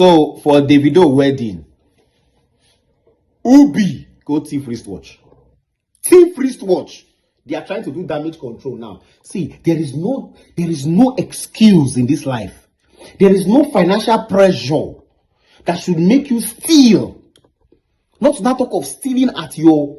So for Chivido wedding, Ubi go thief wristwatch. Thief wristwatch. They are trying to do damage control now. See, there is no excuse in this life. There is no financial pressure that should make you steal. Not to talk of stealing at your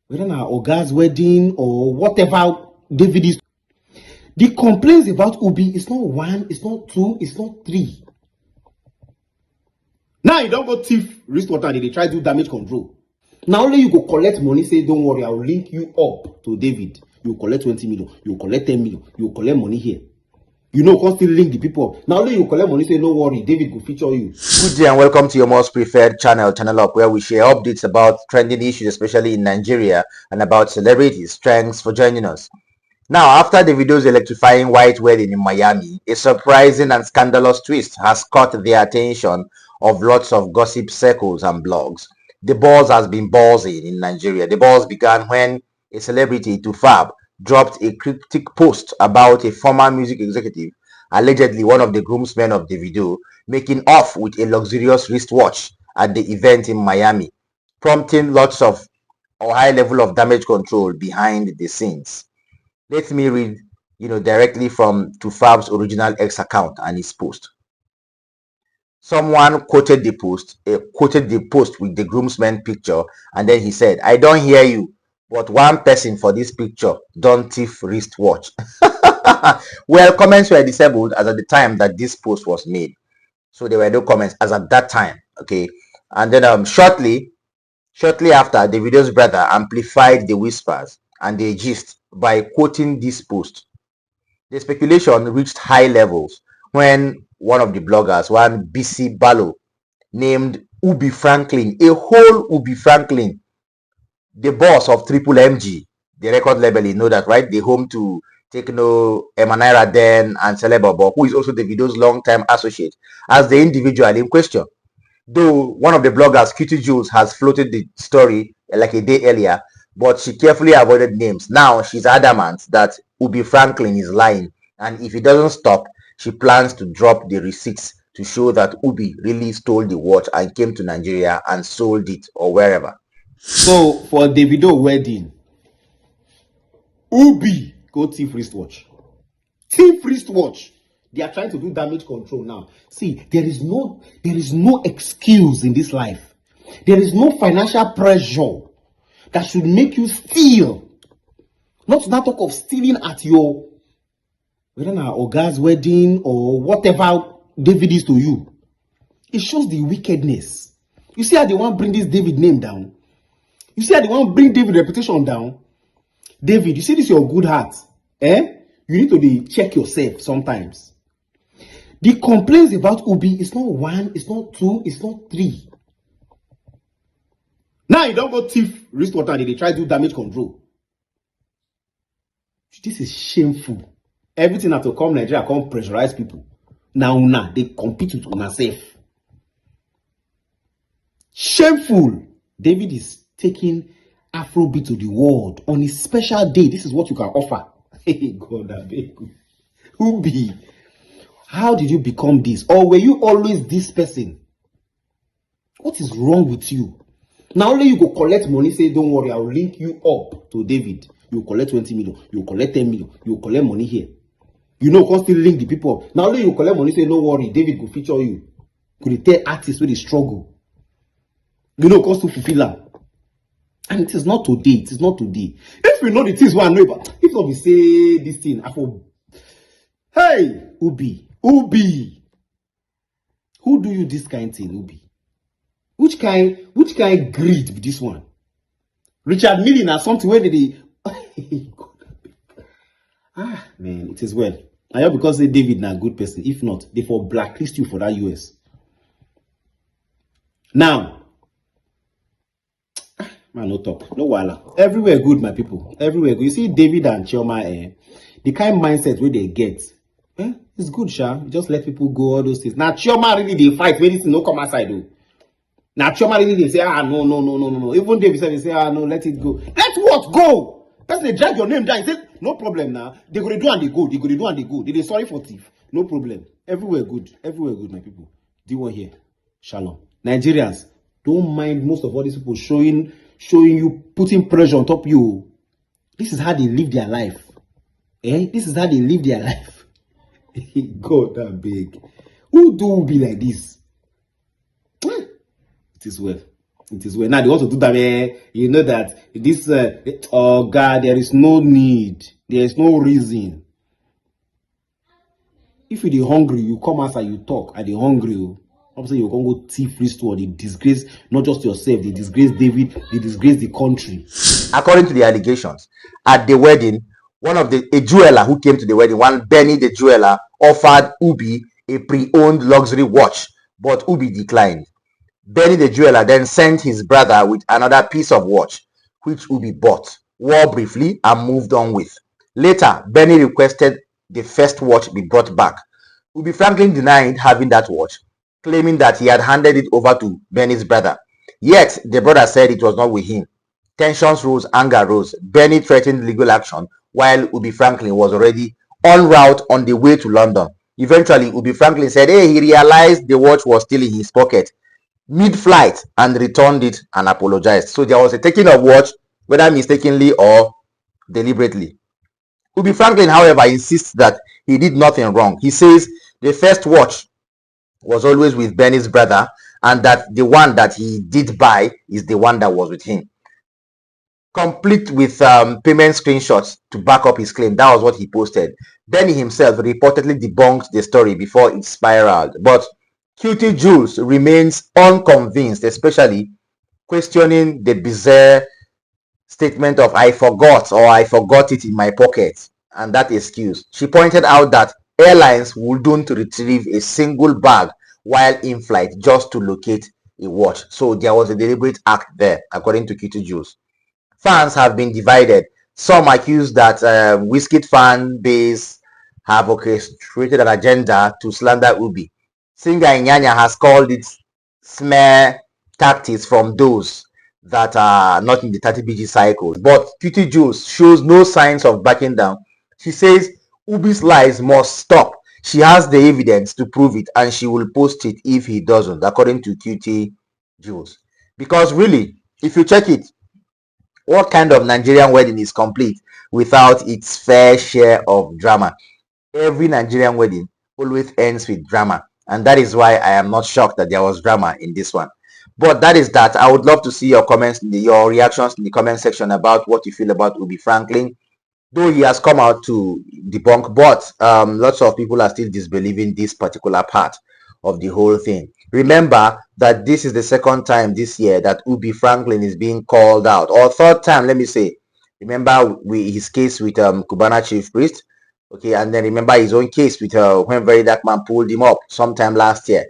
whether na Oga's wedding or whatever David is. The complaints about Ubi is not one, it's not two, it's not three. Now you don't go thief wristwatch and they try to do damage control. Now only you go collect money, say don't worry, I'll link you up to David. You collect 20 million, you collect 10 million, you collect money here. You know, constantly link the people up. Now only you collect money, say no worry, David will feature you. Good day and welcome to your most preferred channel, Channel Up, where we share updates about trending issues, especially in Nigeria, and about celebrities. Thanks for joining us. Now, after the video's electrifying white wedding in Miami, a surprising and scandalous twist has caught the attention of lots of gossip circles and blogs. The buzz has been buzzing in Nigeria. The buzz began when a celebrity, Tufab, dropped a cryptic post about a former music executive, allegedly one of the groomsmen of the video, making off with a luxurious wristwatch at the event in Miami, prompting lots of high level of damage control behind the scenes. Let me read, directly from Tufab's original X account and his post. Someone quoted the post with the groomsman picture, and then he said, "I don't hear you, but one person for this picture don't thief wristwatch." Well, comments were disabled as at the time that this post was made, so there were no comments as at that time. Okay, and then shortly after, the video's brother amplified the whispers and the gist by quoting this post. The speculation reached high levels when one of the bloggers, one BC Ballo, named Ubi Franklin, a whole Ubi Franklin, the boss of Triple MG, the record label, you know that, right? The home to Tekno, Emanira Den, and Celebobo, who is also the video's long-time associate, as the individual in question. Though one of the bloggers, Kitty Jules, has floated the story like a day earlier, but she carefully avoided names. Now she's adamant that Ubi Franklin is lying, and if he doesn't stop, she plans to drop the receipts to show that Ubi really stole the watch and came to Nigeria and sold it or wherever. So for Chivido wedding, Ubi go thief wristwatch. Thief wristwatch. They are trying to do damage control now. See, there is no excuse in this life. There is no financial pressure that should make you steal. Not to talk of stealing at your whether na Oga's wedding or whatever David is to you. It shows the wickedness. You see how they want to bring this David name down? You see how they want to bring David reputation down? David, you see this your good heart. You need to check yourself sometimes. The complaints about Ubi is not one, it's not two, it's not three. Now you don't go thief wristwatch and they try to do damage control. This is shameful. Everything have to come Nigeria, come pressurize people. Now they compete with themselves. Shameful. David is taking Afrobeat to the world on his special day. This is what you can offer. Hey God, I beg you. Ubi, how did you become this? Or were you always this person? What is wrong with you? Now only you go collect money, say don't worry, I'll link you up to David. You collect 20 million, you collect 10 million, you collect money here. You know, constantly link the people up. Now only you collect money, say no worry, David will feature you. Could tell artists where they struggle. You know, constantly fulfill them. And it is not today, it is not today. If you know the things I know about, if not we say this thing, I for hey, Ubi. Who do you this kind of thing, Ubi? Which kind greed be this one? Richard Millie or something where they man, it is well. I hope because say David na a good person. If not, they for blacklist you for that US. Now, man, no talk, no wala. Everywhere good, my people. Everywhere good. You see David and Chioma, the kind mindset where they get, it's good, Sha. Just let people go, all those things. Now Chioma really they fight when this no come outside though. Now Chioma really they say, no. Even David said they say, no, let it go. Let what go? Person they drag your name down. He said, no problem now. They gonna do and they go. They gonna do and they go. They sorry for thief. No problem. Everywhere good, my people. Do you want to hear? Shalom. Nigerians, don't mind most of all these people showing you, putting pressure on top you. This is how they live their life. This is how they live their life. God, that big. Who do be like this? It is well. It is well. Now they want to do that. You know that this. Oh God, there is no need. There is no reason. If you're hungry, you come outside, you talk. Are they hungry? Obviously, you're going to go thief wristwatch. They disgrace not just yourself. They disgrace David. They disgrace the country. According to the allegations, at the wedding, a jeweler who came to the wedding, one Benny the jeweler, offered Ubi a pre-owned luxury watch, but Ubi declined. Benny the jeweler then sent his brother with another piece of watch, which Ubi bought, wore briefly, and moved on with. Later, Benny requested the first watch be brought back. Ubi Franklin denied having that watch, claiming that he had handed it over to Benny's brother. Yet, the brother said it was not with him. Tensions rose, anger rose. Benny threatened legal action, while Ubi Franklin was already en route on the way to London. Eventually, Ubi Franklin said, he realized the watch was still in his pocket mid-flight and returned it and apologized. So there was a taking of watch, whether mistakenly or deliberately. Ubi Franklin, however, insists that he did nothing wrong. He says the first watch was always with Benny's brother and that the one that he did buy is the one that was with him. Complete with payment screenshots to back up his claim. That was what he posted. Benny himself reportedly debunked the story before it spiraled. But Cutie Jules remains unconvinced, especially questioning the bizarre statement of "I forgot" or "I forgot it in my pocket" and that excuse. She pointed out that airlines wouldn't retrieve a single bag while in flight just to locate a watch. So there was a deliberate act there, according to Cutie Jules. Fans have been divided. Some accuse that Wizkid fan base have orchestrated an agenda to slander Ubi. Singer Inyanya has called it smear tactics from those that are not in the 30BG cycle. But Cutie Jules shows no signs of backing down. She says Ubi's lies must stop. She has the evidence to prove it and she will post it if he doesn't, according to Cutie Jules. Because really, if you check it, what kind of Nigerian wedding is complete without its fair share of drama? Every Nigerian wedding always ends with drama. And that is why I am not shocked that there was drama in this one. But that is that. I would love to see your comments, your reactions in the comment section about what you feel about Ubi Franklin. Though he has come out to debunk, but lots of people are still disbelieving this particular part of the whole thing. Remember that this is the second time this year that Ubi Franklin is being called out, or third time, let me say. Remember his case with Cubana Chief Priest. Okay, and then remember his own case with when Very Dark Man pulled him up sometime last year.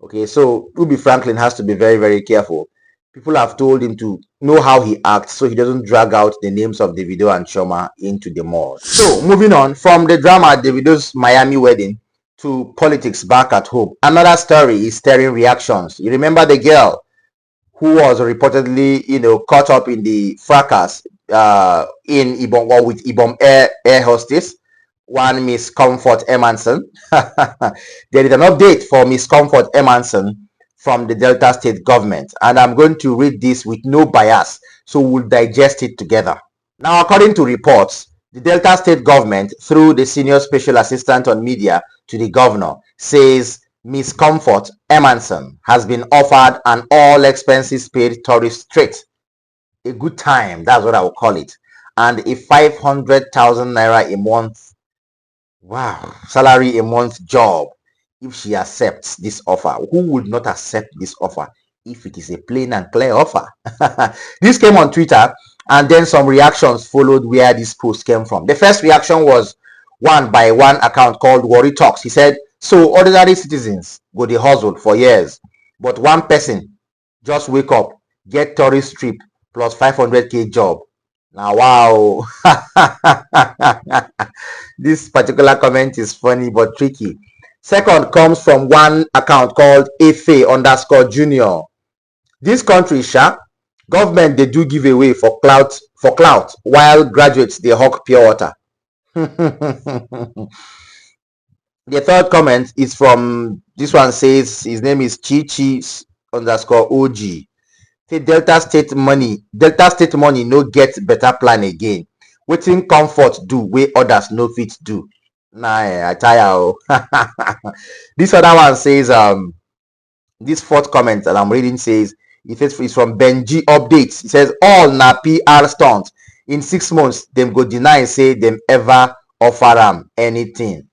Okay, so Ubi Franklin has to be very, very careful. People have told him to know how he acts so he doesn't drag out the names of Davido and Choma into the mud. So, moving on from the drama at Davido's Miami wedding to politics back at home. Another story is stirring reactions. You remember the girl who was reportedly, caught up in the fracas in Ibom, or with Ibom air hostess, one Miss Comfort Emanson. There is an update for Miss Comfort Emanson from the Delta State government, and I'm going to read this with no bias, so we'll digest it together. Now, according to reports, the Delta State government, through the senior special assistant on media to the governor, says Miss Comfort Emanson has been offered an all expenses paid tourist trip, a good time, that's what I will call it, and a 500,000 naira a month, salary a month job if she accepts this offer. Who would not accept this offer if it is a plain and clear offer? This came on Twitter, and then some reactions followed where this post came from. The first reaction was one by one account called Worry Talks. He said, so ordinary citizens go dey hustle for years, but one person just wake up, get tourist trip plus 500k job. Now, wow. This particular comment is funny but tricky. Second comes from one account called Efe_Junior. This country, government they do give away for clout while graduates they hawk pure water. The third comment is from this one, says his name is Chichi_OG. Say Delta State money no get better plan again. Wetin comfort do wey others no fit do. Nah, I tire oh. This other one says this fourth comment that I'm reading says, it says it's from Benji Updates. It says all na PR stunt. In 6 months, them go deny say them ever offer am anything.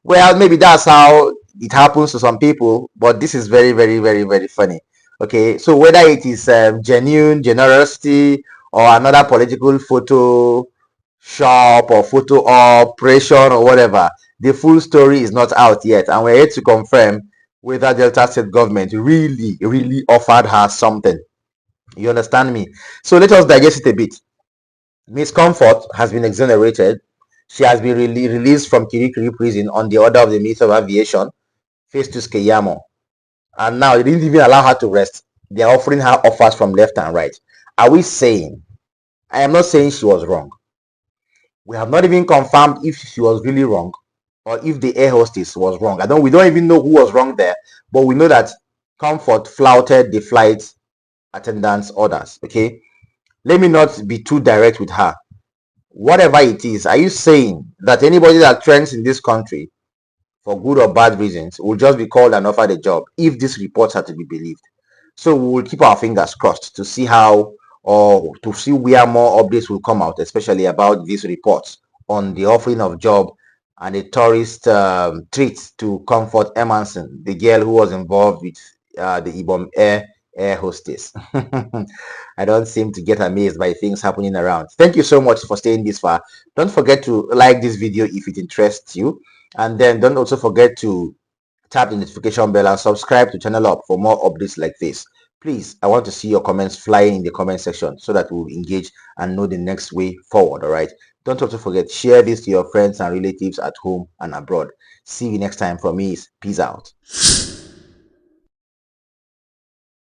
Well, maybe that's how it happens to some people, but this is very, very, very, very funny. Okay, so whether it is genuine generosity or another political photo shop or photo operation or whatever, the full story is not out yet, and we're here to confirm whether Delta State government really, really offered her something. You understand me? So let us digest it a bit. Miss Comfort has been exonerated. She has been released from Kirikiri prison on the order of the Minister of Aviation, Festus Keyamo. And now they didn't even allow her to rest. They are offering her offers from left and right. Are we saying? I am not saying she was wrong. We have not even confirmed if she was really wrong or if the air hostess was wrong. We don't even know who was wrong there, but we know that Comfort flouted the flight attendant's orders. Okay, let me not be too direct with her. Whatever it is, are you saying that anybody that trends in this country for good or bad reasons will just be called and offered a job if these reports are to be believed? So we will keep our fingers crossed to see how, or to see where more updates will come out, especially about these reports on the offering of job and a tourist treat to Comfort Emerson, the girl who was involved with the Ibom air hostess. I don't seem to get amazed by things happening around. Thank you so much for staying this far. Don't forget to like this video if it interests you, and then don't also forget to tap the notification bell and subscribe to channel up for more updates like this. Please, I want to see your comments flying in the comment section so that we'll engage and know the next way forward. All right, don't also forget, share this to your friends and relatives at home and abroad. See you next time. From me, peace out.